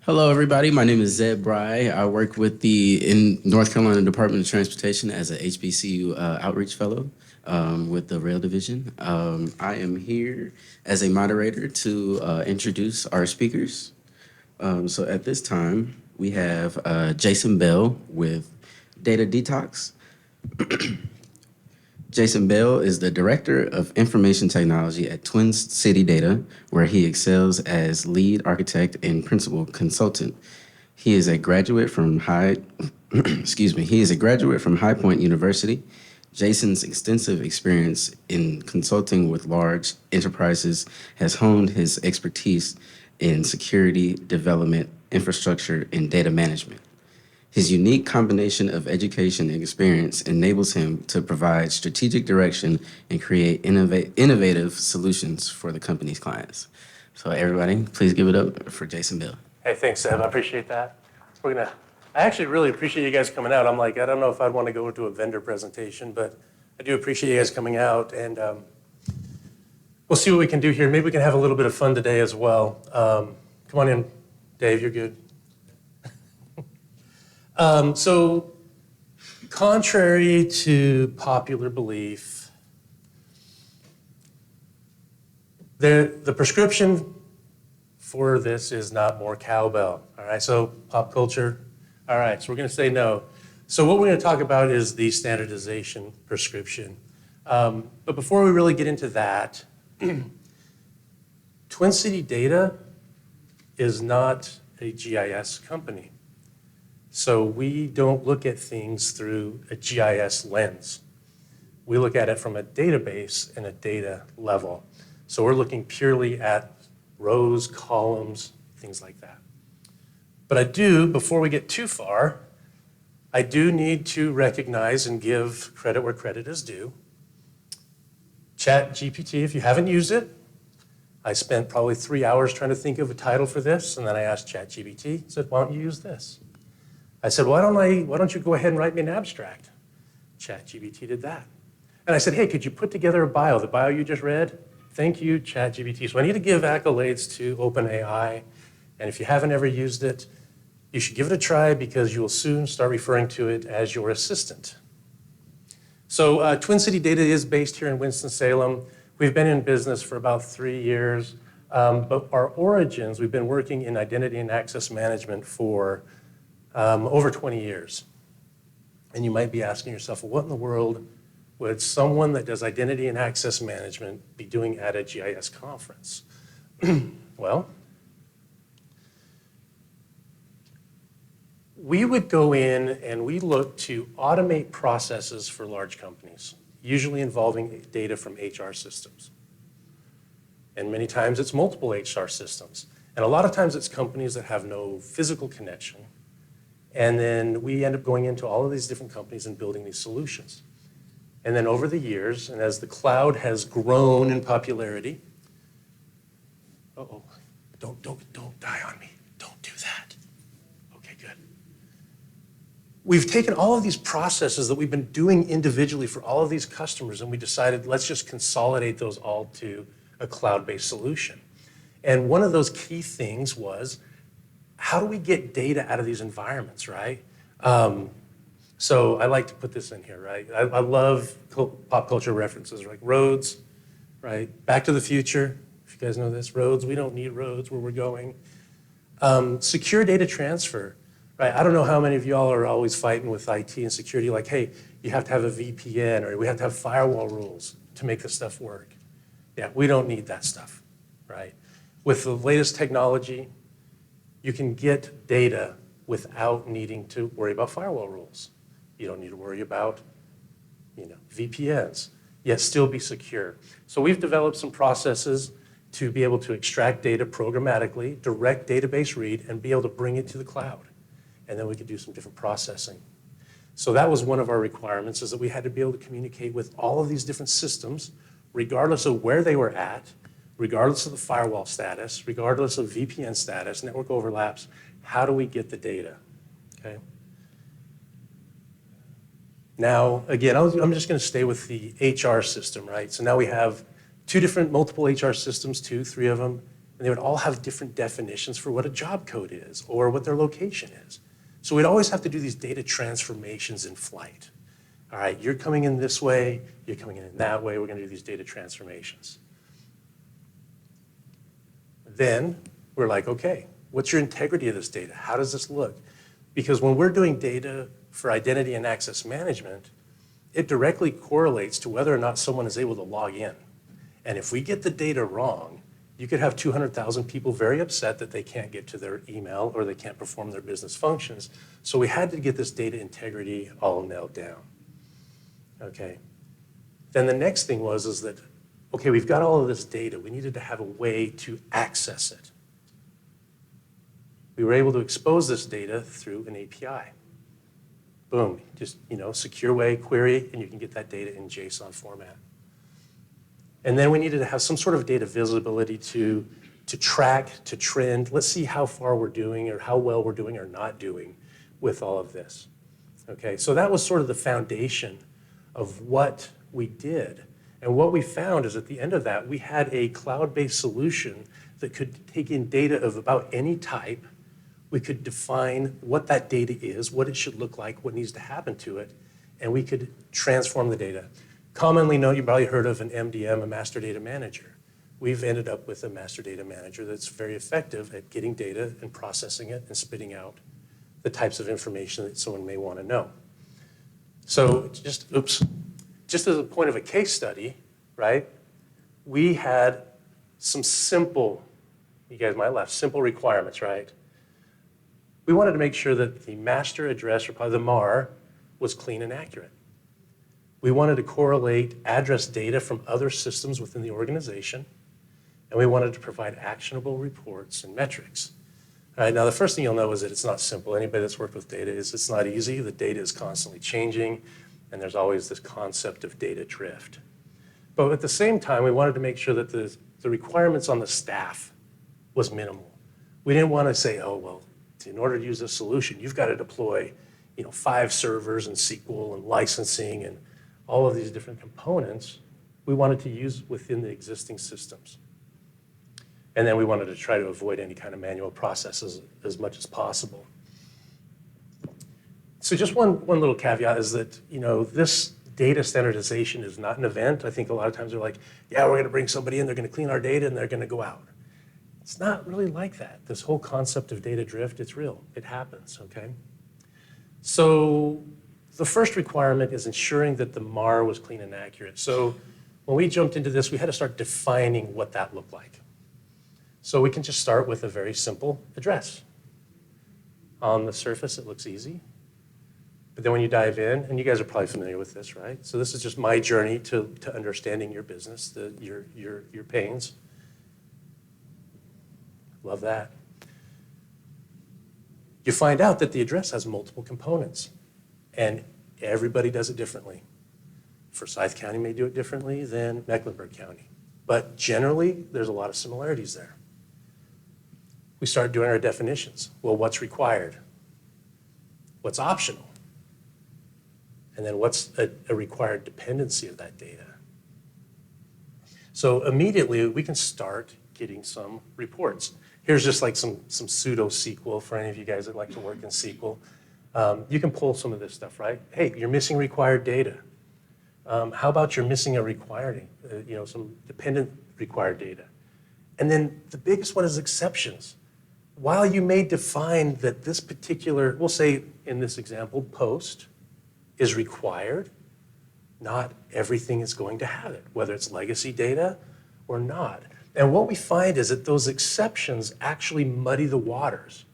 Hello, everybody. My name is Zed Bry. I work with the in North Carolina Department of Transportation as a HBCU outreach fellow with the Rail Division. I am here as a moderator to introduce our speakers. So at this time, we have Jason Bell with Data Detox. Jason Bell is the Director of Information Technology at Twin City Data, where he excels as lead architect and principal consultant. He is a graduate from he is a graduate from High Point University. Jason's extensive experience in consulting with large enterprises has honed his expertise in security, development, infrastructure, and data management. His unique combination of education and experience enables him to provide strategic direction and create innovative solutions for the company's clients. So everybody, please give it up for Jason Bill. Hey, thanks, Seb. I appreciate that. I actually really appreciate you guys coming out. I'm like, I don't know if I'd want to go into a vendor presentation, but I do appreciate you guys coming out, and we'll see what we can do here. Maybe we can have a little bit of fun today as well. Come on in, Dave, you're good. So, contrary to popular belief, the prescription for this is not more cowbell. All right, so pop culture. All right, so we're going to say no. So what we're going to talk about is the standardization prescription. But before we really get into that, Twin City Data is not a GIS company. So we don't look at things through a GIS lens. We look at it from a database and a data level. So we're looking purely at rows, columns, things like that. But before we get too far, I do need to recognize and give credit where credit is due. ChatGPT, if you haven't used it, I spent probably 3 hours trying to think of a title for this, and then I asked ChatGPT, said, why don't you use this? I said, why don't you go ahead and write me an abstract? ChatGPT did that. And I said, hey, could you put together a bio, the bio you just read? Thank you, ChatGPT. So I need to give accolades to OpenAI, and if you haven't ever used it, you should give it a try because you will soon start referring to it as your assistant. So Twin City Data is based here in Winston-Salem. We've been in business for about 3 years, but our origins, we've been working in identity and access management for over 20 years. And you might be asking yourself, well, what in the world would someone that does identity and access management be doing at a GIS conference? Well, we would go in and we look to automate processes for large companies, usually involving data from HR systems. And many times it's multiple HR systems. And a lot of times it's companies that have no physical connection. And then we end up going into all of these different companies and building these solutions. And then over the years, and as the cloud has grown in popularity, don't die on me. Don't do that. Okay, good. We've taken all of these processes that we've been doing individually for all of these customers, and we decided let's just consolidate those all to a cloud-based solution. And one of those key things was, how do we get data out of these environments, right? So I like to put this in here, right? I love pop culture references, like roads, right? Back to the Future, if you guys know this, roads, we don't need roads where we're going. Secure data transfer, right? I don't know how many of y'all are always fighting with IT and security, like, hey, you have to have a VPN, or we have to have firewall rules to make this stuff work. Yeah, we don't need that stuff, right? With the latest technology, you can get data without needing to worry about firewall rules. You don't need to worry about, VPNs, yet still be secure. So we've developed some processes to be able to extract data programmatically, direct database read, and be able to bring it to the cloud. And then we could do some different processing. So that was one of our requirements, is that we had to be able to communicate with all of these different systems, regardless of where they were at, regardless of the firewall status, regardless of VPN status, network overlaps. How do we get the data, okay? Now, again, I'm just going to stay with the HR system, right? So now we have multiple HR systems, 2, 3 of them, And they would all have different definitions for what a job code is or what their location is. So we'd always have to do these data transformations in flight. All right, you're coming in this way, you're coming in that way, we're gonna do these data transformations. Then we're like, okay, what's your integrity of this data? How does this look? Because when we're doing data for identity and access management, it directly correlates to whether or not someone is able to log in. And if we get the data wrong, you could have 200,000 people very upset that they can't get to their email or they can't perform their business functions. So we had to get this data integrity all nailed down. Okay. Then the next thing is that, okay, we've got all of this data. We needed to have a way to access it. We were able to expose this data through an API. Boom, just, secure way, query, and you can get that data in JSON format. And then we needed to have some sort of data visibility to track, to trend. Let's see how far we're doing or how well we're doing or not doing with all of this. Okay, so that was sort of the foundation of what we did. And what we found is at the end of that, we had a cloud-based solution that could take in data of about any type. We could define what that data is, what it should look like, what needs to happen to it, and we could transform the data. Commonly known, you've probably heard of an MDM, a master data manager. We've ended up with a master data manager that's very effective at getting data and processing it and spitting out the types of information that someone may want to know. So just as a point of a case study, right, we had some simple, you guys might laugh, simple requirements, right? We wanted to make sure that the master address, or probably the MAR, was clean and accurate. We wanted to correlate address data from other systems within the organization, and we wanted to provide actionable reports and metrics. All right, now the first thing you'll know is that it's not simple. Anybody that's worked with data is it's not easy. The data is constantly changing, and there's always this concept of data drift. But at the same time, we wanted to make sure that the requirements on the staff was minimal. We didn't want to say, oh, well, in order to use this solution, you've got to deploy 5 servers and SQL and licensing and all of these different components. We wanted to use within the existing systems. And then we wanted to try to avoid any kind of manual processes as much as possible. So just one little caveat is that this data standardization is not an event. I think a lot of times they're like, yeah, we're going to bring somebody in, they're going to clean our data, and they're going to go out. It's not really like that. This whole concept of data drift, it's real. It happens, okay? So the first requirement is ensuring that the MAR was clean and accurate. So when we jumped into this, we had to start defining what that looked like. So we can just start with a very simple address. On the surface, it looks easy. But then when you dive in, and you guys are probably familiar with this, right? So this is just my journey to understanding your business, your pains. Love that. You find out that the address has multiple components, and everybody does it differently. Forsyth County may do it differently than Mecklenburg County, but generally, there's a lot of similarities there. We start doing our definitions. Well, what's required? What's optional? And then what's a required dependency of that data? So immediately, we can start getting some reports. Here's just like some pseudo SQL for any of you guys that like to work in SQL. You can pull some of this stuff, right? Hey, you're missing required data. How about you're missing a required, some dependent required data? And then the biggest one is exceptions. While you may define that this particular, we'll say in this example, post is required, not everything is going to have it, whether it's legacy data or not. And what we find is that those exceptions actually muddy the waters.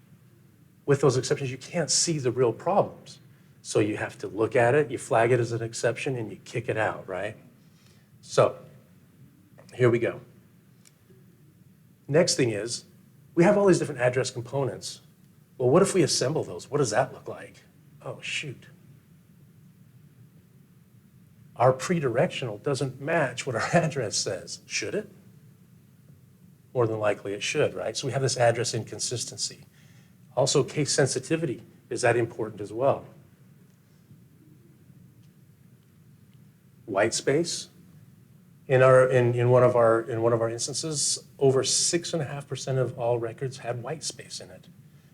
With those exceptions, you can't see the real problems. So you have to look at it, you flag it as an exception, and you kick it out, right? So here we go. Next thing is, we have all these different address components. Well, what if we assemble those? What does that look like? Oh, shoot. Our pre-directional doesn't match what our address says. Should it? More than likely it should, right? So we have this address inconsistency. Also, case sensitivity, is that important as well? White space, In one of our instances, over 6.5% of all records had white space in it.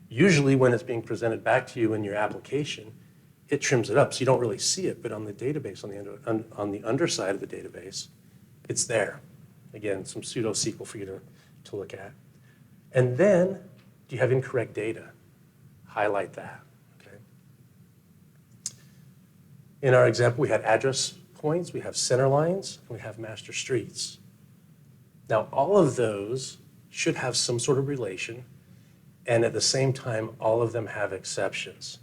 Usually when it's being presented back to you in your application, it trims it up so you don't really see it, but on the database, on the underside of the database, it's there. Again, some pseudo SQL for you to look at. And then, do you have incorrect data? Highlight that, okay? In our example, we had address points, we have center lines, and we have master streets. Now, all of those should have some sort of relation, and at the same time, all of them have exceptions,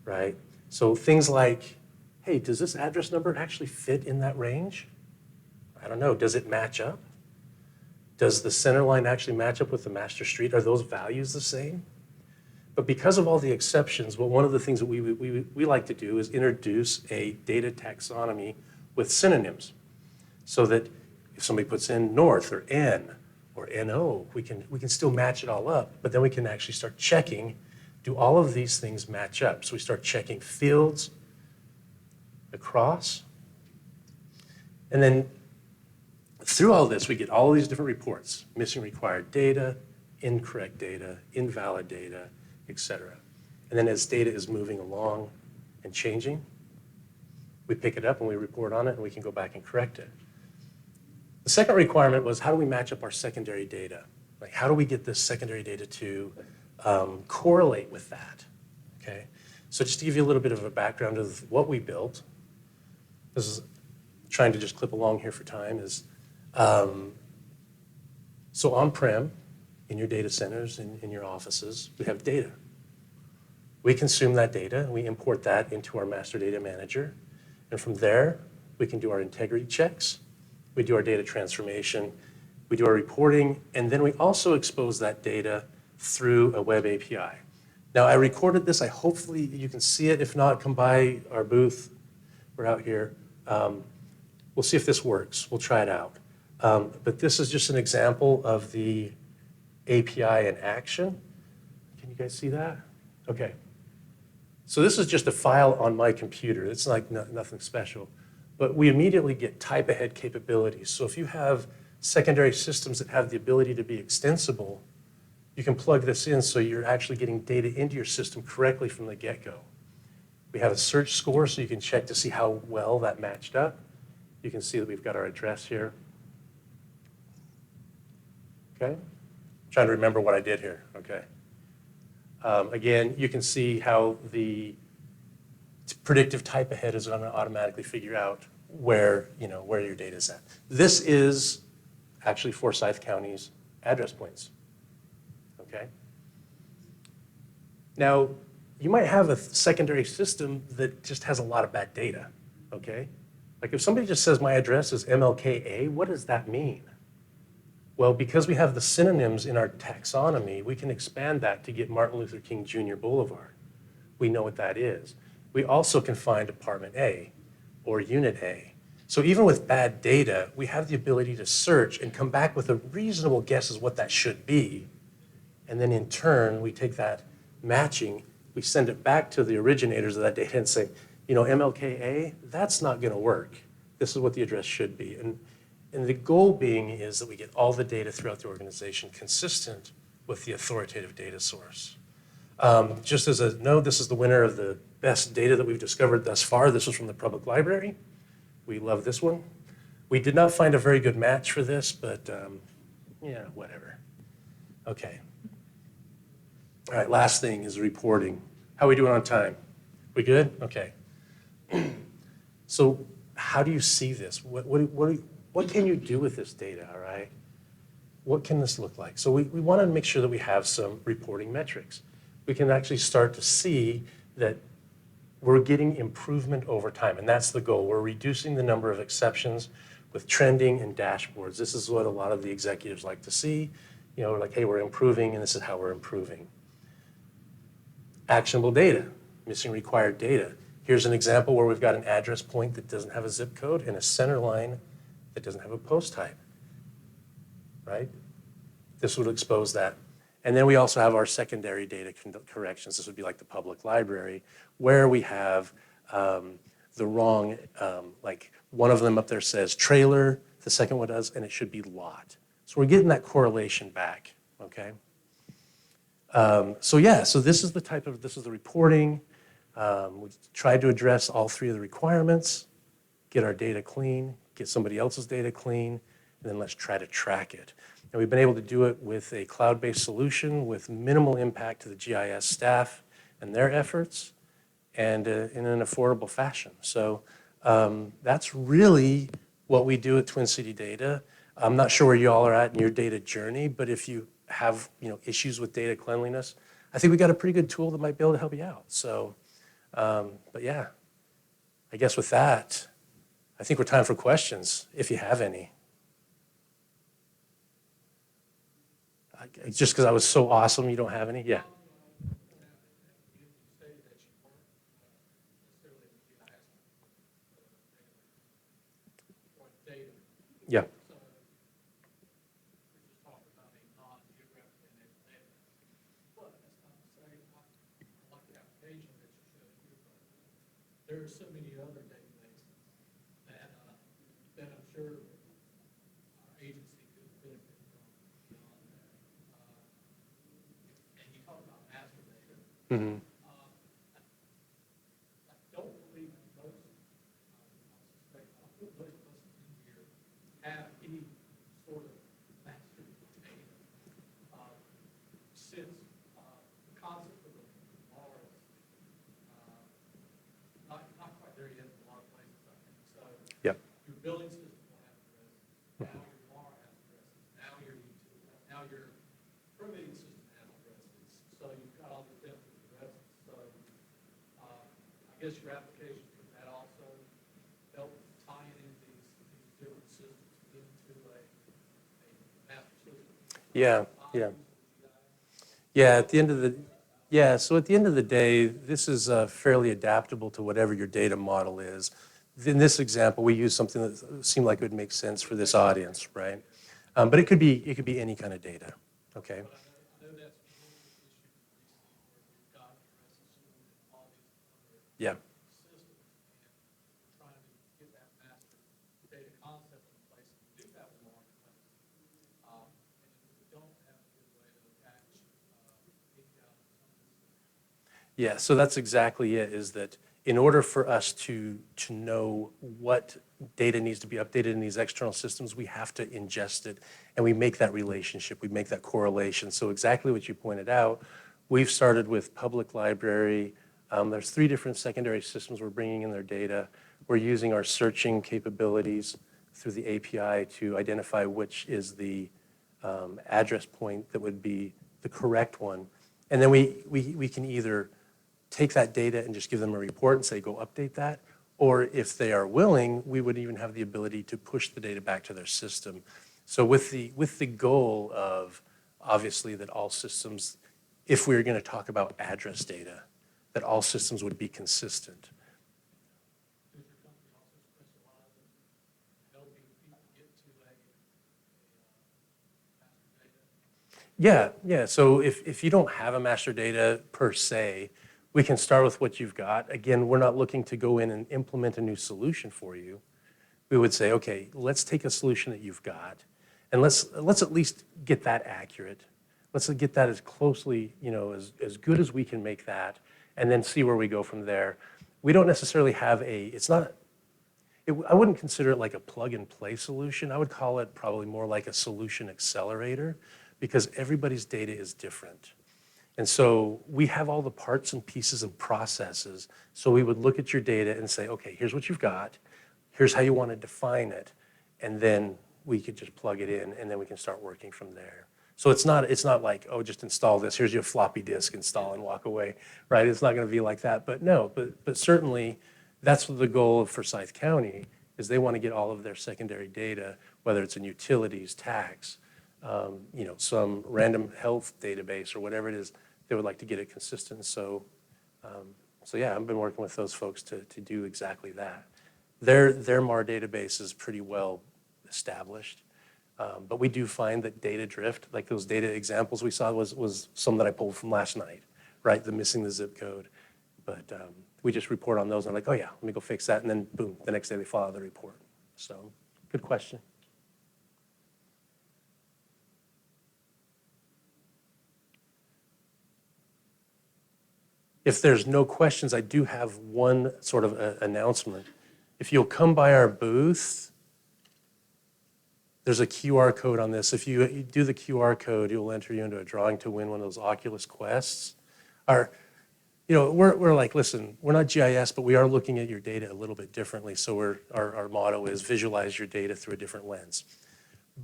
right? So things like, hey, does this address number actually fit in that range? I don't know, does it match up? Does the center line actually match up with the master street? Are those values the same? But because of all the exceptions, well, one of the things that we like to do is introduce a data taxonomy with synonyms, so that if somebody puts in north or N or NO, we can still match it all up, but then we can actually start checking, do all of these things match up? So we start checking fields across, and then through all this, we get all these different reports: missing required data, incorrect data, invalid data, et cetera. And then as data is moving along and changing, we pick it up and we report on it, and we can go back and correct it. The second requirement was, how do we match up our secondary data? Like, how do we get this secondary data to correlate with that, okay? So just to give you a little bit of a background of what we built, this is trying to just clip along here for time, is so on-prem, in your data centers, in your offices, we have data. We consume that data, and we import that into our master data manager. And from there, we can do our integrity checks, we do our data transformation, we do our reporting, and then we also expose that data through a web API. Now, I recorded this. Hopefully you can see it. If not, come by our booth. We're out here. We'll see if this works. We'll try it out. But this is just an example of the API in action. Can you guys see that? Okay. So this is just a file on my computer. It's like nothing special. But we immediately get type ahead capabilities. So if you have secondary systems that have the ability to be extensible, you can plug this in so you're actually getting data into your system correctly from the get-go. We have a search score so you can check to see how well that matched up. You can see that we've got our address here. Okay? Trying to remember what I did here, okay. Again, you can see how the predictive type ahead is going to automatically figure out where your data is at. This is actually Forsyth County's address points, okay. Now, you might have a secondary system that just has a lot of bad data, okay. Like if somebody just says my address is MLKA, what does that mean? Well, because we have the synonyms in our taxonomy, we can expand that to get Martin Luther King Jr. Boulevard. We know what that is. We also can find Apartment A or Unit A. So even with bad data, we have the ability to search and come back with a reasonable guess as what that should be. And then in turn, we take that matching, we send it back to the originators of that data and say, MLKA, that's not going to work. This is what the address should be. And the goal being is that we get all the data throughout the organization consistent with the authoritative data source. Just as a note, this is the winner of the best data that we've discovered thus far. This was from the public library. We love this one. We did not find a very good match for this, but yeah, whatever. Okay. All right, last thing is reporting. How are we doing on time? We good? Okay. So how do you see this? What can you do with this data, all right? What can this look like? So we want to make sure that we have some reporting metrics. We can actually start to see that we're getting improvement over time, and that's the goal. We're reducing the number of exceptions with trending and dashboards. This is what a lot of the executives like to see. Like, hey, we're improving, and this is how we're improving. Actionable data, missing required data. Here's an example where we've got an address point that doesn't have a zip code and a center line that doesn't have a post type, right? This would expose that. And then we also have our secondary data corrections. This would be like the public library, where we have the wrong, like one of them up there says trailer, the second one does, and it should be lot. So we're getting that correlation back, okay? So yeah, so this is the reporting. We tried to address all three of the requirements, get our data clean, get somebody else's data clean, and then let's try to track it. And we've been able to do it with a cloud-based solution with minimal impact to the GIS staff and their efforts, and in an affordable fashion. So that's really what we do at Twin City Data. I'm not sure where you all are at in your data journey, but if you have issues with data cleanliness, I think we got a pretty good tool that might be able to help you out. So, but yeah, I guess with that, I think we're time for questions, if you have any. Just because I was so awesome, you don't have any? Yeah. Yeah. There are so many other databases that I'm sure our agency could benefit from beyond that. And you talk about master data. Mm-hmm. I don't believe most, I suspect, I don't believe most of us in here have any sort of master data. Since the concept of the law is not quite there yet in a lot of places, I think. So Yep. your billing system will have addresses. Now your law has addresses. Now your permitting system has addresses. So you've got all the depth of addresses. So I guess your application could that also help tie in these different systems into a master system. Yeah. Yeah. Yeah, so at the end of the day, this is fairly adaptable to whatever your data model is. In this example, we use something that seemed like it would make sense for this audience, right? But it could be any kind of data, okay? But I know that's been one of the issues recently where we've got addresses stored in all these other Yeah. systems, and we're trying to get that master data concept in place. We do have a marketplace, and we don't have a good way to attach APIs to some of this. Yeah, so that's exactly it, is that in order for us to know what data needs to be updated in these external systems, we have to ingest it, and we make that relationship, we make that correlation. So exactly what you pointed out, we've started with public library. There's 3 different secondary systems we're bringing in their data. We're using our searching capabilities through the API to identify which is the address point that would be the correct one. And then we can either take that data and just give them a report and say, go update that. Or if they are willing, we would even have the ability to push the data back to their system. So with the goal of, obviously, that all systems, if we were going to talk about address data, that all systems would be consistent. Does your company also specialize in helping people get to a master data? Yeah. So if you don't have a master data per se, we can start with what you've got. Again, we're not looking to go in and implement a new solution for you. We would say, okay, let's take a solution that you've got, and let's at least get that accurate. Let's get that as closely, as good as we can make that, and then see where we go from there. We don't necessarily have I wouldn't consider it like a plug-and-play solution. I would call it probably more like a solution accelerator, because everybody's data is different. And so we have all the parts and pieces and processes. So we would look at your data and say, okay, here's what you've got. Here's how you want to define it. And then we could just plug it in, and then we can start working from there. So it's not like, oh, just install this. Here's your floppy disk, install and walk away, right? It's not going to be like that. But no, but certainly that's the goal of Forsyth County, is they want to get all of their secondary data, whether it's in utilities, tax, some random health database or whatever it is. They would like to get it consistent. So yeah, I've been working with those folks to do exactly that. Their MAR database is pretty well established, but we do find that data drift, like those data examples we saw was some that I pulled from last night, right? The missing the zip code. But we just report on those, and I'm like, oh yeah, let me go fix that, and then boom, the next day they file the report. So good question. If there's no questions, I do have one sort of announcement. If you'll come by our booth, there's a QR code on this. If you do the QR code, you'll enter you into a drawing to win one of those Oculus Quests. We're like, listen, we're not GIS, but we are looking at your data a little bit differently. So our motto is visualize your data through a different lens.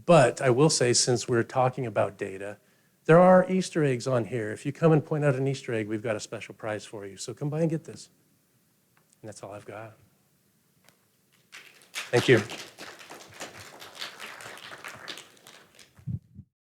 But I will say, since we're talking about data, there are Easter eggs on here. If you come and point out an Easter egg, we've got a special prize for you. So come by and get this. And that's all I've got. Thank you.